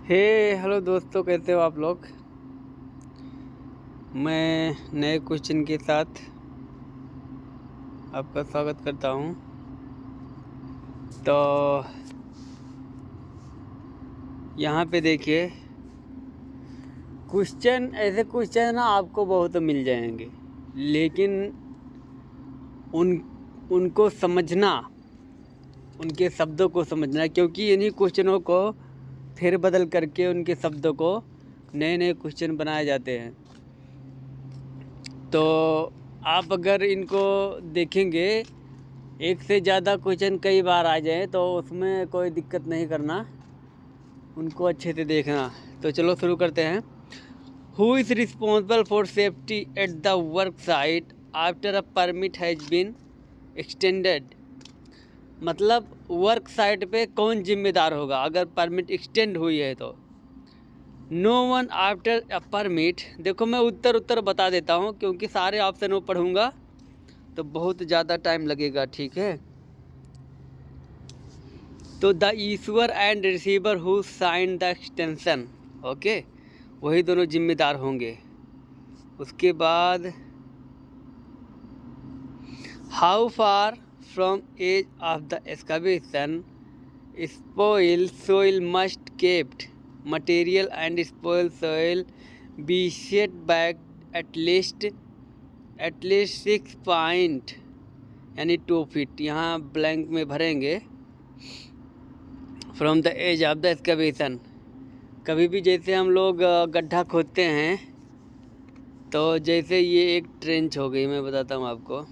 हे hello दोस्तों, कैसे हो आप लोग। मैं नए क्वेश्चन के साथ आपका स्वागत करता हूं। तो यहाँ पे देखिए, क्वेश्चन ऐसे क्वेश्चन ना आपको बहुत मिल जाएंगे, लेकिन उनको समझना, उनके शब्दों को समझना, क्योंकि इन्हीं क्वेश्चनों को फेर बदल करके उनके शब्दों को नए नए क्वेश्चन बनाए जाते हैं। तो आप अगर इनको देखेंगे, एक से ज़्यादा क्वेश्चन कई बार आ जाए तो उसमें कोई दिक्कत नहीं करना, उनको अच्छे से देखना। तो चलो शुरू करते हैं। Who is responsible for safety at the work site after a permit has been extended. मतलब वर्क साइट पे कौन जिम्मेदार होगा अगर परमिट एक्सटेंड हुई है तो। No one after a permit. देखो, मैं उत्तर बता देता हूँ, क्योंकि सारे ऑप्शन वो पढ़ूँगा तो बहुत ज़्यादा टाइम लगेगा, ठीक है। तो the issuer and receiver who sign the extension, okay, वही दोनों जिम्मेदार होंगे। उसके बाद how far from edge of the excavation spoil soil must kept material and spoil soil be set back at least 6 point यानी 2 फीट। यहाँ ब्लैंक में भरेंगे from the edge of the excavation. कभी भी जैसे हम लोग गड्ढा खोदते हैं, तो जैसे ये एक ट्रेंच हो गई, मैं बताता हूँ आपको,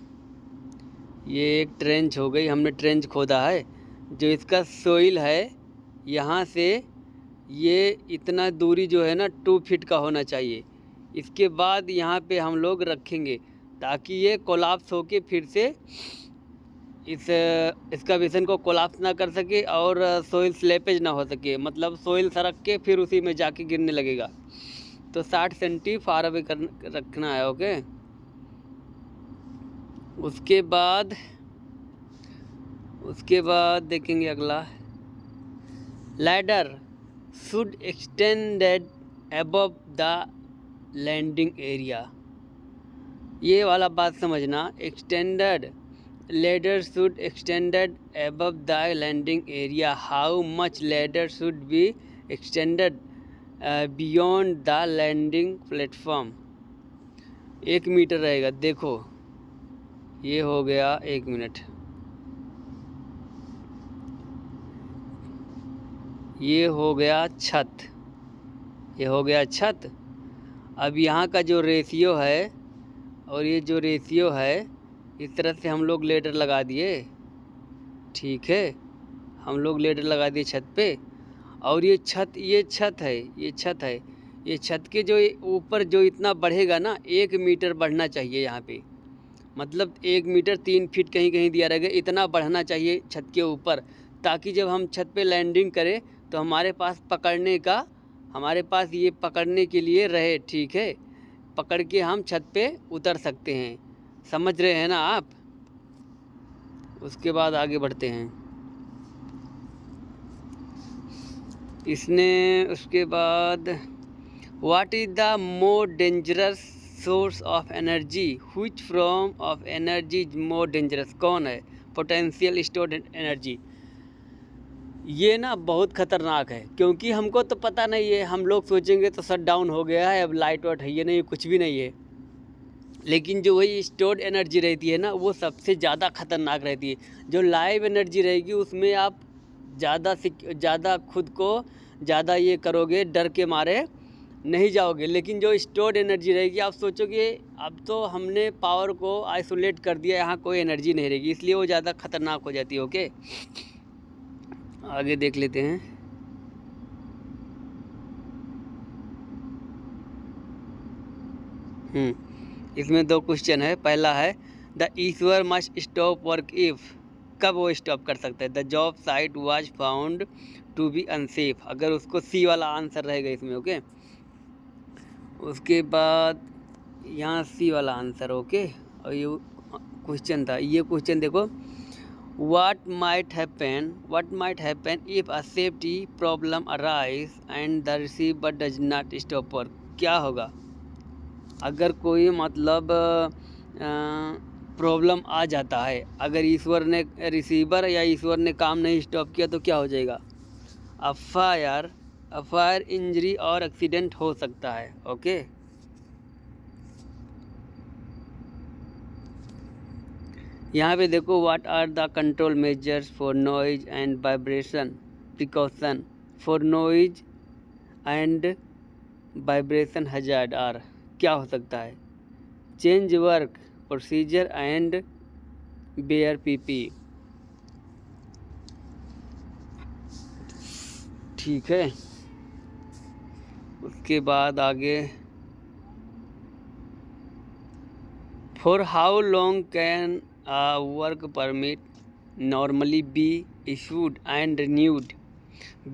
ये एक ट्रेंच हो गई, हमने ट्रेंच खोदा है। जो इसका सोइल है, यहाँ से ये इतना दूरी जो है ना 2 फीट का होना चाहिए। इसके बाद यहाँ पे हम लोग रखेंगे ताकि ये कोलाप्स होके फिर से इस एक्सकवेशन को कोलाप्स ना कर सके और सोइल स्लेपेज ना हो सके, मतलब सोइल सरक के फिर उसी में जाके गिरने लगेगा। तो 60 सेंटी फार अवे रखना है, ओके। उसके बाद देखेंगे अगला, ladder should extended above the landing area. ये वाला बात समझना, extended ladder should extended above the landing area. How much ladder should be extended beyond the landing platform? 1 metre रहेगा। देखो, ये हो गया 1 मिनट, ये हो गया छत, ये हो गया छत। अब यहाँ का जो रेशियो है और ये जो रेशियो है, इस तरह से हम लोग लेडर लगा दिए, ठीक है। हम लोग लेडर लगा दिए छत पे, और ये छत है, ये छत के जो ऊपर जो इतना बढ़ेगा ना, 1 मीटर बढ़ना चाहिए यहाँ पे। मतलब 1 मीटर 3 फीट कहीं कहीं दिया रहेगा, इतना बढ़ना चाहिए छत के ऊपर, ताकि जब हम छत पे लैंडिंग करें तो हमारे पास ये पकड़ने के लिए रहे, ठीक है। पकड़ के हम छत पे उतर सकते हैं, समझ रहे हैं ना आप। उसके बाद आगे बढ़ते हैं। उसके बाद what is the more dangerous source of energy, which form of energy is more dangerous. कौन है? Potential stored energy. ये ना बहुत ख़तरनाक है, क्योंकि हमको तो पता नहीं है। हम लोग सोचेंगे तो शट डाउन हो गया है, अब लाइट वाइट है, ये नहीं, कुछ भी नहीं है। लेकिन जो वही स्टोर्ड एनर्जी रहती है ना, वो सबसे ज़्यादा ख़तरनाक रहती है। जो लाइव एनर्जी रहेगी उसमें आप ज़्यादा खुद को ज़्यादा ये करोगे, डर के मारे नहीं जाओगे। लेकिन जो स्टोर्ड एनर्जी रहेगी, आप सोचोगे अब तो हमने पावर को आइसोलेट कर दिया, यहाँ कोई एनर्जी नहीं रहेगी, इसलिए वो ज़्यादा ख़तरनाक हो जाती है, ओके। आगे देख लेते हैं। इसमें 2 क्वेश्चन है। पहला है the issuer must stop work if, कब वो स्टॉप कर सकता है। The job site was found to be unsafe, अगर उसको सी वाला आंसर रहेगा इसमें, ओके। उसके बाद यहाँ सी वाला आंसर, ओके। और ये क्वेश्चन था, ये क्वेश्चन देखो, what might happen if a safety problem arise and the receiver does not stop work? क्या होगा अगर कोई मतलब प्रॉब्लम आ जाता है, अगर ईश्वर ने रिसीवर या ईश्वर ने काम नहीं स्टॉप किया तो क्या हो जाएगा? अ फायर इंजरी और एक्सीडेंट हो सकता है। ओके, यहाँ पे देखो, what are the control measures for noise and vibration precaution for noise and vibration hazard are, क्या हो सकता है? Change work procedure and wear PPE. ठीक है, उसके बाद आगे, for how long can a work permit normally be issued and renewed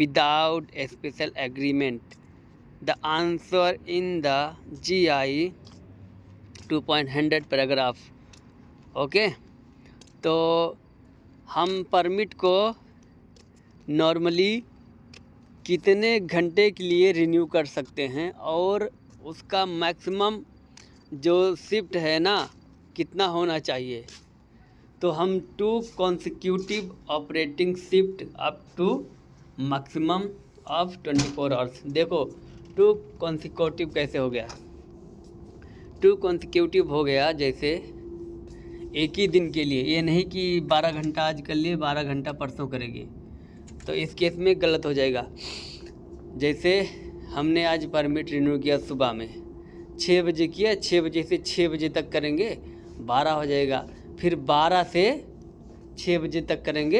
without a special agreement? The answer in the GI 2.100 paragraph. Okay, तो हम परमिट को नॉर्मली कितने घंटे के लिए रिन्यू कर सकते हैं और उसका मैक्सिमम जो शिफ्ट है ना कितना होना चाहिए? तो हम 2 consecutive operating shift up to maximum of 24 hours. देखो 2 consecutive कैसे हो गया? 2 consecutive हो गया जैसे एक ही दिन के लिए, ये नहीं कि 12 घंटा आज कर लिए 12 घंटा परसों करेंगे, तो इस केस में गलत हो जाएगा। जैसे हमने आज परमिट रिन्यू किया सुबह में 6 बजे किया, 6 बजे से 6 बजे तक करेंगे, 12 हो जाएगा। फिर 12 से 6 बजे तक करेंगे,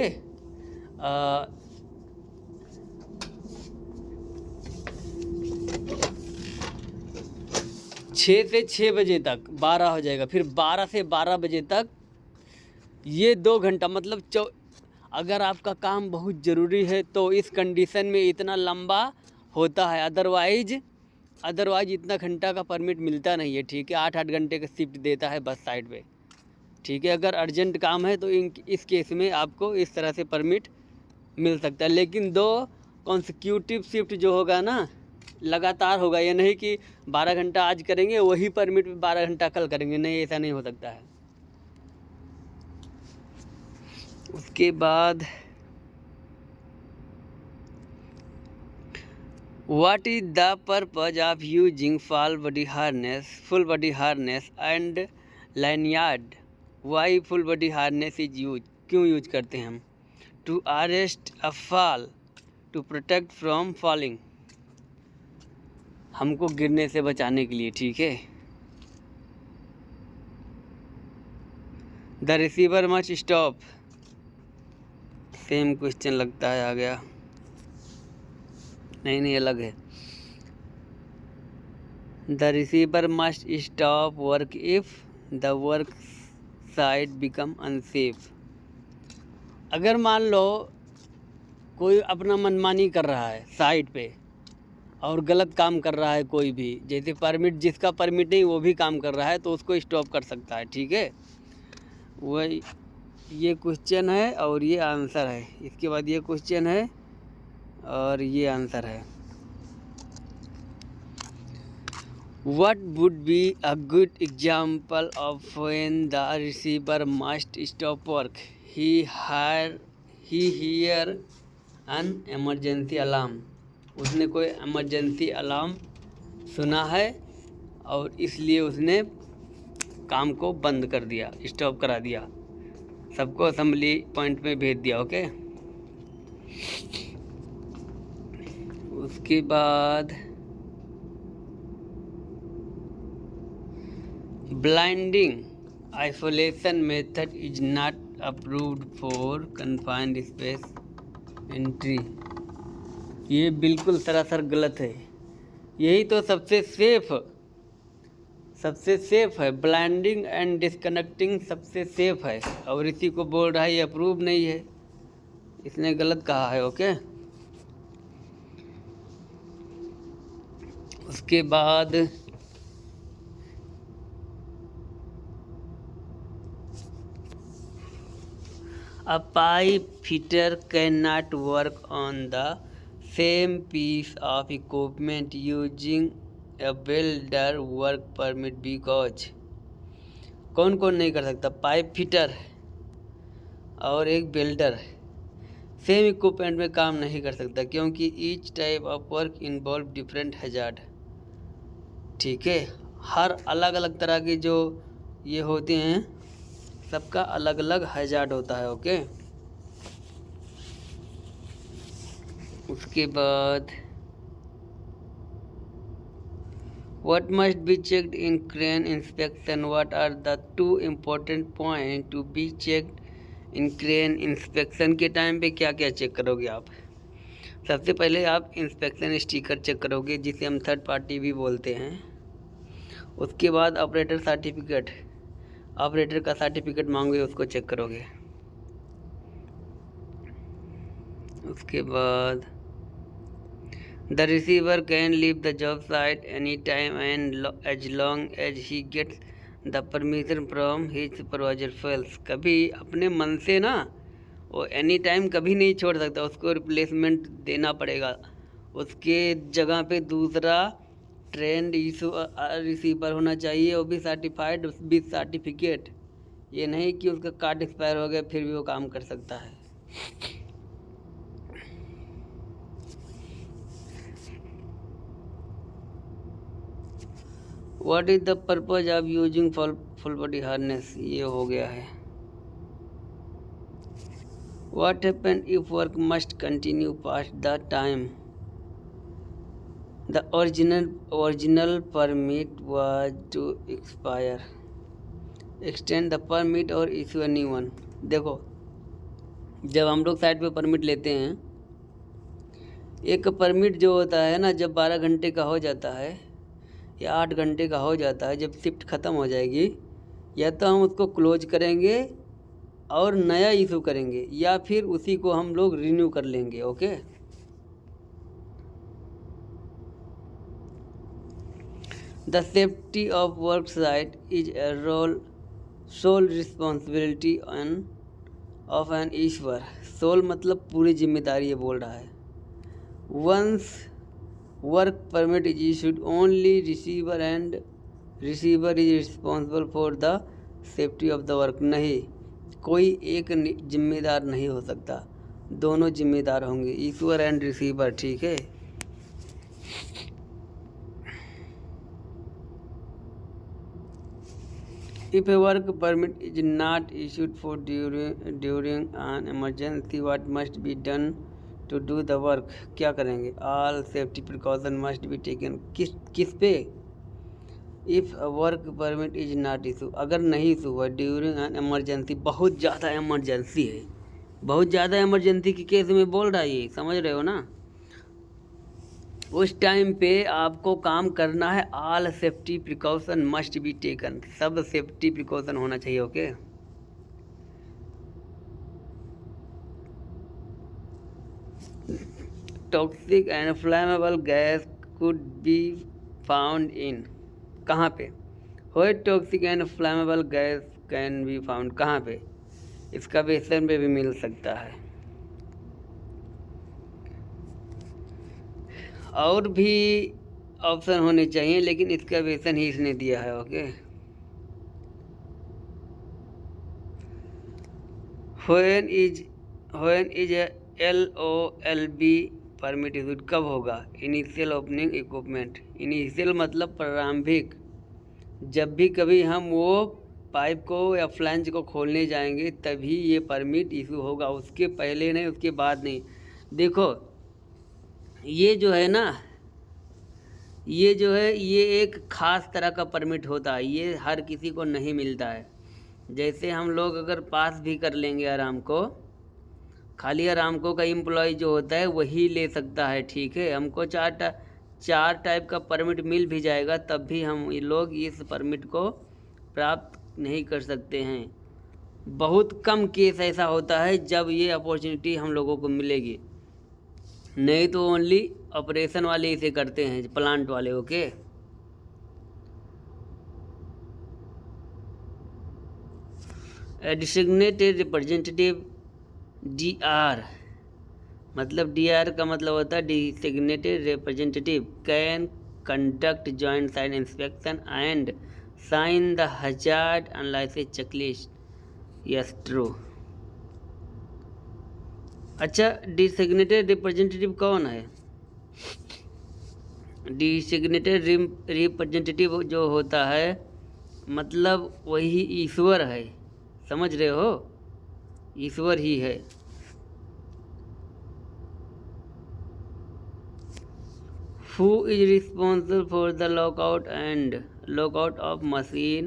6 से 6 बजे तक 12 हो जाएगा। फिर 12 से 12 बजे तक ये 2 घंटा, मतलब अगर आपका काम बहुत ज़रूरी है तो इस कंडीशन में इतना लंबा होता है, अदरवाइज इतना घंटा का परमिट मिलता नहीं है। ठीक है, 8-8 घंटे का शिफ्ट देता है बस साइड पे। ठीक है, अगर अर्जेंट काम है तो इस केस में आपको इस तरह से परमिट मिल सकता है। लेकिन 2 कॉन्सिक्यूटिव शिफ्ट जो होगा ना लगातार होगा, ये नहीं कि 12 घंटा आज करेंगे वही परमिट 12 घंटा कल करेंगे, नहीं, ऐसा नहीं हो सकता है। उसके बाद what is the purpose of using full body harness and lanyard? Why full body harness is use? क्यों यूज करते हैं हम? To arrest a fall, to protect from falling, हमको गिरने से बचाने के लिए। ठीक है, the receiver must stop, same question लगता है आ गया, नहीं अलग है। The receiver must stop work if the work site become unsafe. अगर मान लो कोई अपना मनमानी कर रहा है साइट पे और गलत काम कर रहा है, कोई भी, जैसे परमिट, जिसका परमिट नहीं वो भी काम कर रहा है, तो उसको स्टॉप कर सकता है। ठीक है, वही ये क्वेश्चन है और ये आंसर है। इसके बाद ये क्वेश्चन है और ये आंसर है। What would be a good example of when the receiver must stop work? He hear an emergency alarm. उसने कोई emergency alarm सुना है और इसलिए उसने काम को बंद कर दिया, स्टॉप करा दिया, सबको असेंबली पॉइंट में भेज दिया। ओके, उसके बाद blinding isolation method is not approved for confined space entry। ये बिल्कुल सरासर गलत है, यही तो सबसे सेफ है। ब्लाइंडिंग एंड डिस्कनेक्टिंग सबसे सेफ है और इसी को बोल रहा है ये अप्रूव नहीं है, इसने गलत कहा है। ओके, उसके बाद A pipe fitter cannot work on the same piece of equipment using a welder work permit because कौन कौन नहीं कर सकता? पाइप फिटर और एक वेल्डर सेम इक्विपमेंट में काम नहीं कर सकता क्योंकि each type of work involve different hazard. ठीक है, हर अलग अलग तरह के जो ये होते हैं सबका अलग अलग हैजार्ड होता है। ओके, उसके बाद what must be checked in crane inspection? What are the two important points to be checked in crane inspection? के टाइम पे क्या क्या चेक करोगे आप? सबसे पहले आप इंस्पेक्शन स्टिकर चेक करोगे जिसे हम थर्ड पार्टी भी बोलते हैं। उसके बाद ऑपरेटर सर्टिफिकेट, ऑपरेटर का सर्टिफिकेट मांगोगे उसको चेक करोगे। उसके बाद The receiver can leave the job site anytime and as long as he gets the permission from his supervisor first. कभी अपने मन से ना वो एनी टाइम कभी नहीं छोड़ सकता, उसको रिप्लेसमेंट देना पड़ेगा। उसके जगह पे दूसरा ट्रेंड रिसीवर होना चाहिए, वो भी सर्टिफाइड विद सर्टिफिकेट। ये नहीं कि उसका कार्ड एक्सपायर हो गया फिर भी वो काम कर सकता है। What is the purpose of using full body harness? ये हो गया है। What happens if work must continue past the time the original permit was to expire? Extend the permit or issue a new one? देखो, जब हम लोग site पे permit लेते हैं, एक परमिट जो होता है ना, जब 12 घंटे का हो जाता है या 8 घंटे का हो जाता है, जब शिफ्ट ख़त्म हो जाएगी, या तो हम उसको क्लोज करेंगे और नया इशू करेंगे या फिर उसी को हम लोग रिन्यू कर लेंगे। Okay, the safety of work site is a sole responsibility of an issuer. Sole मतलब पूरी जिम्मेदारी ये बोल रहा है। Once work permit is issued, only receiver is responsible for the safety of the work. नहीं, कोई एक जिम्मेदार नहीं हो सकता, दोनों जिम्मेदार होंगे, इशूअर एंड रिसीवर। ठीक है, if a work permit is not issued for during an emergency, what must be done to do the work? क्या करेंगे? all safety precaution must be taken. किस पे? if a work permit is not issued, अगर नहीं issue हुआ during an emergency, बहुत ज़्यादा emergency है, बहुत ज़्यादा इमरजेंसी के केस में बोल रहा है, ये समझ रहे हो ना? उस टाइम पे आपको काम करना है। all safety precaution must be taken, सब सेफ्टी प्रिकॉशन होना चाहिए। Okay, toxic and flammable gas could be found in, कहाँ पे? Where toxic and flammable gas can be found, कहाँ पे? इसका वेसन पे भी मिल सकता है। और भी ऑप्शन होने चाहिए लेकिन इसका वेसन ही इसने दिया है। Okay, when is LOLB permit issued, कब होगा? इनिशियल ओपनिंग इक्विपमेंट, इनिशियल मतलब प्रारंभिक, जब भी कभी हम वो पाइप को या फ्लैंज को खोलने जाएंगे तभी ये परमिट इशू होगा, उसके पहले नहीं, उसके बाद नहीं। देखो ये जो है ना, ये जो है ये एक ख़ास तरह का परमिट होता है, ये हर किसी को नहीं मिलता है। जैसे हम लोग अगर पास भी कर लेंगे आरामको, खाली आरामको का एम्प्लॉय जो होता है वही ले सकता है। ठीक है, हमको चार टाइप का परमिट मिल भी जाएगा तब भी हम ये लोग इस परमिट को प्राप्त नहीं कर सकते हैं। बहुत कम केस ऐसा होता है जब ये अपॉर्चुनिटी हम लोगों को मिलेगी, नहीं तो ओनली ऑपरेशन वाले इसे करते हैं, प्लांट वाले। Okay, A designated representative DR मतलब DR का मतलब होता है designated representative can conduct joint site inspection and sign the hazard analysis checklist. Yes true. अच्छा, डिसिग्नेटेड रिप्रेजेंटेटिव कौन है? डिसिग्नेटेड रिप्रेजेंटेटिव जो होता है मतलब वही ईश्वर है, समझ रहे हो? ईश्वर ही है। Who is responsible for the lockout of machine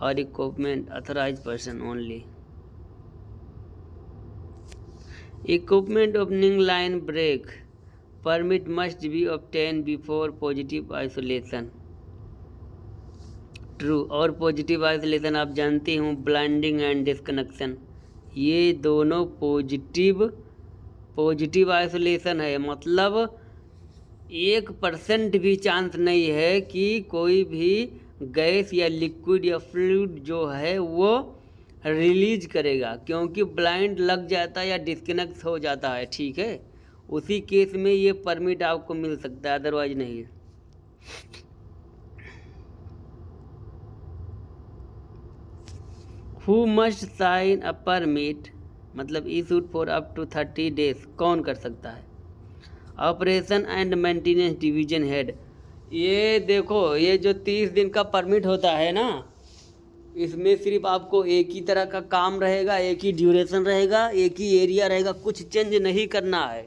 or equipment? Authorized person only. Equipment opening line break permit must be obtained before positive isolation. True। और पॉजिटिव आइसोलेशन आप जानते हो, ब्लाइंडिंग एंड डिस्कनेक्शन, ये दोनों पॉजिटिव आइसोलेशन है। मतलब 1% भी chance नहीं है कि कोई भी गैस या लिक्विड या फ्लूइड जो है वो रिलीज करेगा, क्योंकि ब्लाइंड लग जाता है या डिस्कनेक्ट हो जाता है, ठीक है। उसी केस में ये परमिट आपको मिल सकता है, अदरवाइज नहीं। Who must sign a permit मतलब issued for up to 30 days, कौन कर सकता है? Operation and maintenance division head. ये देखो, ये जो 30 दिन का परमिट होता है ना, इसमें सिर्फ आपको एक ही तरह का काम रहेगा, एक ही ड्यूरेशन रहेगा, एक ही एरिया रहेगा, कुछ चेंज नहीं करना है।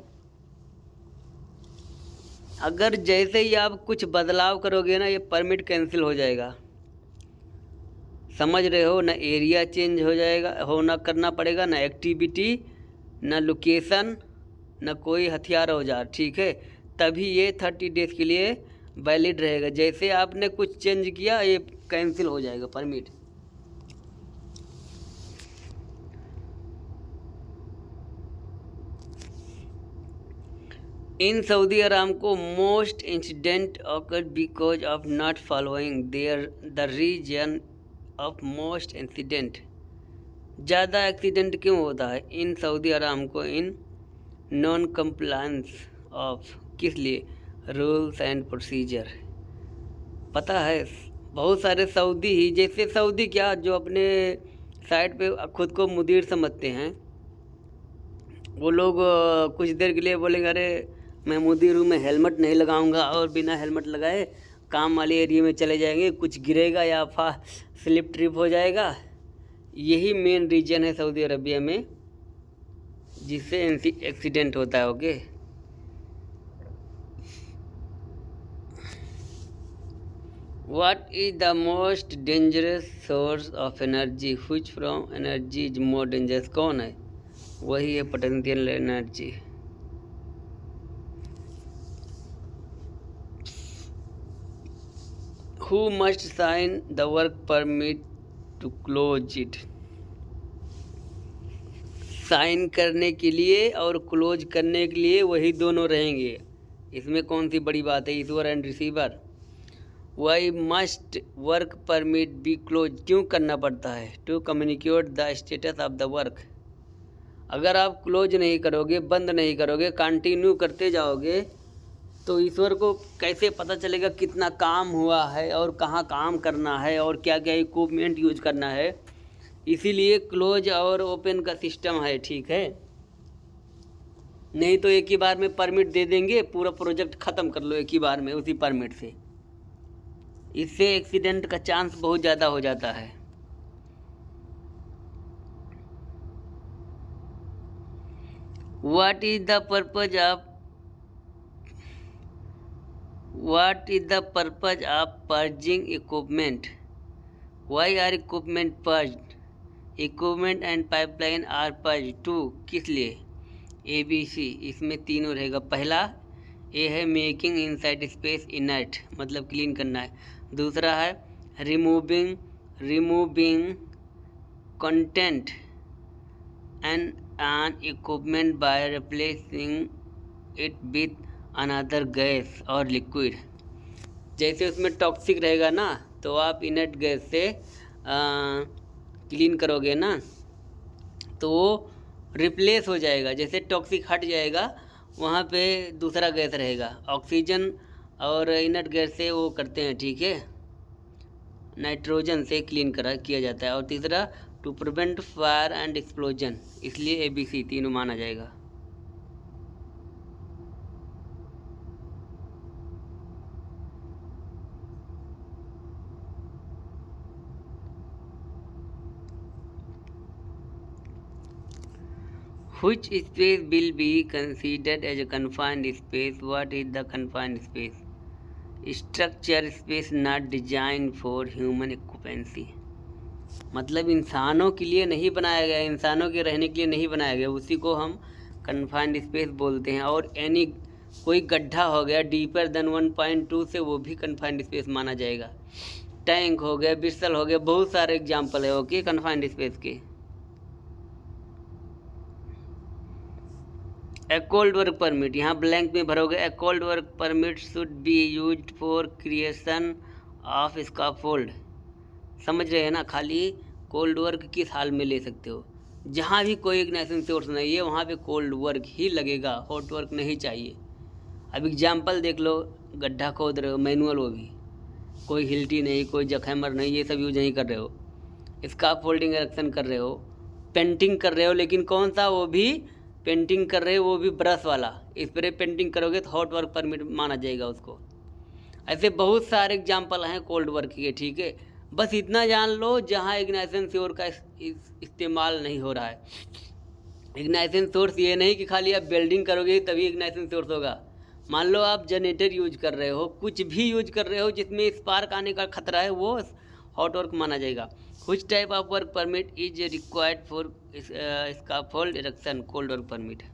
अगर जैसे ही आप कुछ बदलाव करोगे ना, ये परमिट कैंसिल हो जाएगा, समझ रहे हो? ना एरिया चेंज हो जाएगा, होना करना पड़ेगा, ना एक्टिविटी, ना लोकेशन, ना कोई हथियार औजार, ठीक है। तभी ये 30 डेज के लिए वैलिड रहेगा। जैसे आपने कुछ चेंज किया, ये कैंसिल हो जाएगा permit. In Saudi Aramco most incident occurred because of not following the reason of most incident. ज़्यादा एक्सीडेंट क्यों होता है in Saudi Aramco? In non compliance of, किस लिए? Rules and procedure. पता है बहुत सारे सऊदी ही, जैसे सऊदी क्या, जो अपने साइड पे खुद को मुदीर समझते हैं, वो लोग कुछ देर के लिए बोलेंगे अरे मैं मुदीर हूँ, मैं हेलमेट नहीं लगाऊंगा, और बिना हेलमेट लगाए काम वाले एरिया में चले जाएंगे, कुछ गिरेगा या स्लिप ट्रिप हो जाएगा। यही मेन रीजन है सऊदी अरबिया में जिससे एक्सीडेंट होता है। Okay, what is the most dangerous source of energy which from energy is more dangerous? कौन है? वही है potential energy. Who must sign the work permit to close it? Sign करने के लिए और क्लोज करने के लिए वही दोनों रहेंगे। इसमें कौन सी बड़ी बात है? Issuer and receiver. Why must work permit be close, क्यों करना पड़ता है? To communicate the status of the work. अगर आप क्लोज नहीं करोगे, बंद नहीं करोगे, कंटिन्यू करते जाओगे, तो ईश्वर को कैसे पता चलेगा कितना काम हुआ है और कहाँ काम करना है और क्या क्या इक्विपमेंट यूज करना है? इसीलिए क्लोज और ओपन का सिस्टम है, ठीक है। नहीं तो एक ही बार में परमिट दे देंगे, पूरा प्रोजेक्ट ख़त्म कर लो एक ही बार में उसी परमिट से। इससे एक्सीडेंट का चांस बहुत ज़्यादा हो जाता है। What is the purpose of purging equipment? Why are equipment purged? Equipment and pipeline are purged too. किस लिए? ABC, इसमें तीनों रहेगा। पहला ए है मेकिंग इनसाइड स्पेस इनर्ट, मतलब क्लीन करना है। दूसरा है removing content and an equipment by replacing it with another gas और लिक्विड। जैसे उसमें टॉक्सिक रहेगा ना, तो आप इनर्ट गैस से क्लीन करोगे ना, तो रिप्लेस हो जाएगा, जैसे टॉक्सिक हट जाएगा वहाँ पे दूसरा गैस रहेगा। ऑक्सीजन और इनर्ट गैस से वो करते हैं, ठीक है, नाइट्रोजन से क्लीन करा किया जाता है। और तीसरा to prevent fire and explosion, इसलिए ABC तीनों माना जाएगा। Which space will be considered as a confined space? What is the confined space? Structure space not designed for human occupancy. मतलब इंसानों के लिए नहीं बनाया गया, इंसानों के रहने के लिए नहीं बनाया गया, उसी को हम कन्फाइंड स्पेस बोलते हैं। और एनी कोई गड्ढा हो गया डीपर देन 1.2 से, वो भी कन्फाइंड स्पेस माना जाएगा। टैंक हो गया, बिस्सल हो गया, बहुत सारे एग्जाम्पल है ओके कन्फाइंड स्पेस के। ए कोल्ड वर्क परमिट, यहाँ ब्लैंक में भरोगे। A cold work permit should be used for creation of scaffold. समझ रहे हैं ना, खाली कोल्ड वर्क किस हाल में ले सकते हो, जहाँ भी कोई इग्निशन सोर्स नहीं है वहाँ पे कोल्ड वर्क ही लगेगा, हॉट वर्क नहीं चाहिए। अब एग्जाम्पल देख लो, गड्ढा खोद रहे हो मैनुअल, वो भी कोई हिल्टी नहीं, कोई जखैमर नहीं, ये सब यूज नहीं कर रहे हो। स्कैफोल्डिंग इरेक्शन कर रहे हो, पेंटिंग कर रहे हो, लेकिन कौन सा, वो भी पेंटिंग कर रहे हो, वो भी ब्रश वाला। स्प्रे पेंटिंग करोगे तो हॉट वर्क परमिट माना जाएगा उसको। ऐसे बहुत सारे एग्जाम्पल हैं कोल्ड वर्क के, ठीक है। बस इतना जान लो, जहाँ इग्निशन सोर्स का इस्तेमाल नहीं हो रहा है। इग्निशन सोर्स ये नहीं कि खाली आप वेल्डिंग करोगे तभी इग्निशन सोर्स होगा। मान लो आप जनरेटर यूज कर रहे हो, कुछ भी यूज कर रहे हो जिसमें स्पार्क आने का खतरा है, वो हॉट वर्क माना जाएगा। Which type of work permit is required for scaffold erection? Cold work permit.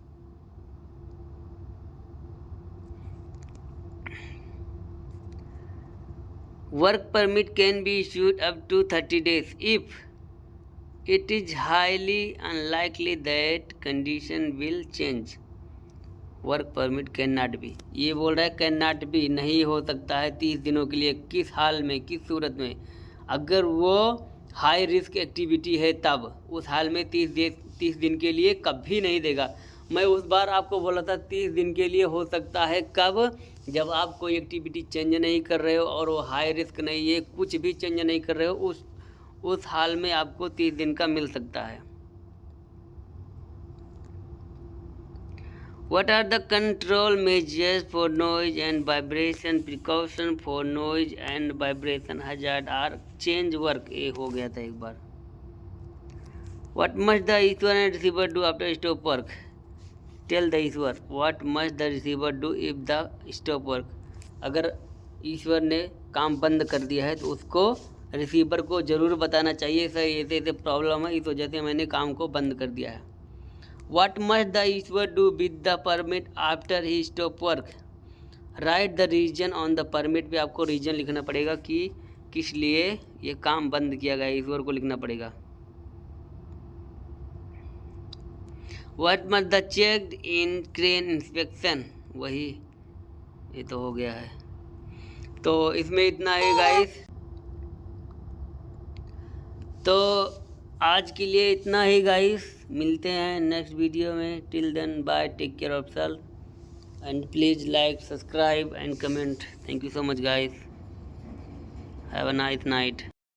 Work permit can be issued up to 30 days if it is highly unlikely that condition will change. Work permit can not be, ये बोल रहा है can not be, नहीं हो सकता है 30 दिनों के लिए। किस हाल में, किस सूरत में? अगर वो हाई रिस्क एक्टिविटी है तब, उस हाल में 30 दिन के लिए कभी नहीं देगा। मैं उस बार आपको बोला था 30 दिन के लिए हो सकता है, कब? जब आप कोई एक्टिविटी चेंज नहीं कर रहे हो और वो हाई रिस्क नहीं है, कुछ भी चेंज नहीं कर रहे हो, उस हाल में आपको 30 दिन का मिल सकता है। What are the control measures for noise and vibration? Precaution for noise and vibration hazard are change work, ये हो गया था एक बार। What must the issuer and receiver do after stop work? Tell the issuer what must the receiver do if the stop work. अगर ईश्वर ने काम बंद कर दिया है तो उसको रिसीवर को ज़रूर बताना चाहिए, सर ऐसे ऐसे प्रॉब्लम है, इस वजह से मैंने काम को बंद कर दिया है। What must the issuer do with the permit after he stop work? Write the reason on the permit, पे आपको रीजन लिखना पड़ेगा कि किस लिए ये काम बंद किया गया, ईश्वर को लिखना पड़ेगा। What must the checked in crane inspection, वही ये तो हो गया है। तो इसमें इतना है गाइस, तो आज के लिए इतना ही गाइस। मिलते हैं नेक्स्ट वीडियो में। Till then bye, take care of self and please like, subscribe and comment. Thank you so much guys, have a nice night.